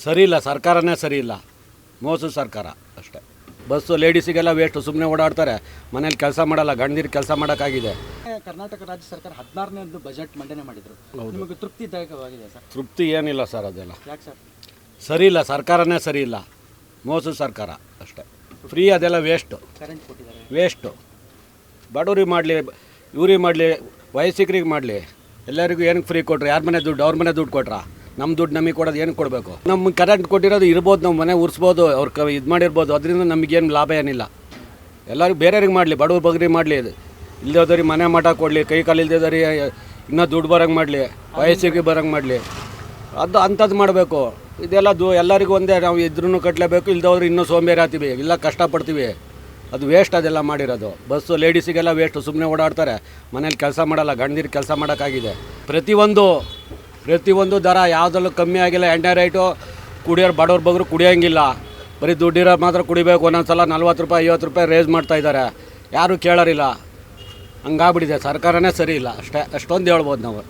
ಸರಿ ಇಲ್ಲ, ಸರ್ಕಾರನೇ ಸರಿ ಇಲ್ಲ, ಮೋಸದ ಸರ್ಕಾರ ಅಷ್ಟೇ. ಬಸ್ಸು ಲೇಡೀಸಿಗೆಲ್ಲ ವೇಸ್ಟು, ಸುಮ್ಮನೆ ಓಡಾಡ್ತಾರೆ, ಮನೇಲಿ ಕೆಲಸ ಮಾಡಲ್ಲ, ಗಂಡದಿರು ಕೆಲಸ ಮಾಡೋಕ್ಕಾಗಿದೆ. ಕರ್ನಾಟಕ ರಾಜ್ಯ ಸರ್ಕಾರ 14ನೇದು ಬಜೆಟ್ ಮಂಡನೆ ಮಾಡಿದ್ರು. ನಿಮಗೆ ತೃಪ್ತಿದಾಯಕವಾಗಿದೆ ಸರ್? ತೃಪ್ತಿ ಏನಿಲ್ಲ ಸರ್, ಅದೆಲ್ಲ ಯಾಕೆ ಸರ್? ಸರಿ ಇಲ್ಲ, ಸರ್ಕಾರನೇ ಸರಿ ಇಲ್ಲ, ಮೋಸದ ಸರ್ಕಾರ ಅಷ್ಟೇ. ಫ್ರೀ ಅದೆಲ್ಲ ವೇಸ್ಟು, ಕರೆಂಟ್ ಕೊಟ್ಟಿದ್ದಾರೆ, ವೇಸ್ಟು. ಬಡವ್ರಿಗೆ ಮಾಡಲಿ, ಇವ್ರಿಗೆ ಮಾಡಲಿ, ವಯಸ್ಸಿಗರಿಗೆ ಮಾಡಲಿ, ಎಲ್ಲರಿಗೂ ಏನಕ್ಕೆ ಫ್ರೀ ಕೊಟ್ರು? ಯಾರ ಮನೆ ದುಡ್ಡು? ಅವ್ರ ಮನೆ ದುಡ್ಡು ಕೊಟ್ರಾ? ನಮ್ಮ ದುಡ್ಡು ನಮಗೆ ಕೊಡೋದು ಏನಕ್ಕೆ ಕೊಡಬೇಕು? ನಮ್ಮ ಕರೆಂಟ್ ಕೊಟ್ಟಿರೋದು ಇರ್ಬೋದು, ನಮ್ಮ ಮನೆ ಉರಿಸ್ಬೋದು, ಅವ್ರು ಇದು ಮಾಡಿರ್ಬೋದು, ಅದರಿಂದ ನಮಗೇನು ಲಾಭ ಏನಿಲ್ಲ. ಎಲ್ಲರಿಗೂ ಬೇರೆಯವ್ರಿಗೆ ಮಾಡಲಿ, ಬಡವ್ರ ಬಗ್ರಿಗೆ ಮಾಡಲಿ, ಇಲ್ದೋದವ್ರಿಗೆ ಮನೆ ಮಠ ಕೊಡಲಿ, ಕೈ ಕಾಲು ಇಲ್ದಿದ್ದವ್ರಿಗೆ ಇನ್ನೂ ದುಡ್ಡು ಬರೋಂಗೆ ಮಾಡಲಿ, ವಯಸ್ಸಿಗೆ ಬರೋಂಗೆ ಮಾಡಲಿ, ಅದು ಅಂಥದ್ದು ಮಾಡಬೇಕು. ಇದೆಲ್ಲ ಎಲ್ಲರಿಗೂ ಒಂದೇ, ನಾವು ಇದ್ರೂ ಕಟ್ಟಲೇಬೇಕು, ಇಲ್ದವ್ರು ಇನ್ನೂ ಸೋಂಬೇರಿ ಆಗ್ತೀವಿ, ಇಲ್ಲ ಕಷ್ಟಪಡ್ತೀವಿ. ಅದು ವೇಸ್ಟ್ ಅದೆಲ್ಲ ಮಾಡಿರೋದು. ಬಸ್ಸು ಲೇಡೀಸಿಗೆಲ್ಲ ವೇಸ್ಟು, ಸುಮ್ಮನೆ ಓಡಾಡ್ತಾರೆ, ಮನೇಲಿ ಕೆಲಸ ಮಾಡಲ್ಲ, ಗಂಡದಿರು ಕೆಲಸ ಮಾಡೋಕ್ಕಾಗಿದೆ. ಪ್ರತಿಯೊಂದು ದರ ಯಾವುದಲ್ಲೂ ಕಮ್ಮಿ ಆಗಿಲ್ಲ. ಎಣ್ಣೆ ರೇಟು ಕುಡಿಯೋರು, ಬಡವ್ರ ಬಗ್ರು ಕುಡಿಯೋಂಗಿಲ್ಲ, ಬರೀ ದುಡ್ಡಿರೋ ಮಾತ್ರ ಕುಡಿಬೇಕು. ಒಂದೊಂದು ಸಲ 40 ರೂಪಾಯಿ 50 ರೂಪಾಯಿ ರೇಸ್ ಮಾಡ್ತಾಯಿದ್ದಾರೆ, ಯಾರೂ ಕೇಳೋರಿಲ್ಲ. ಹಂಗಾಗ್ಬಿಟ್ಟಿದೆ, ಸರ್ಕಾರನೇ ಸರಿ ಇಲ್ಲ ಅಷ್ಟೇ, ಅಷ್ಟೊಂದು ಹೇಳ್ಬೋದು ನಾವು.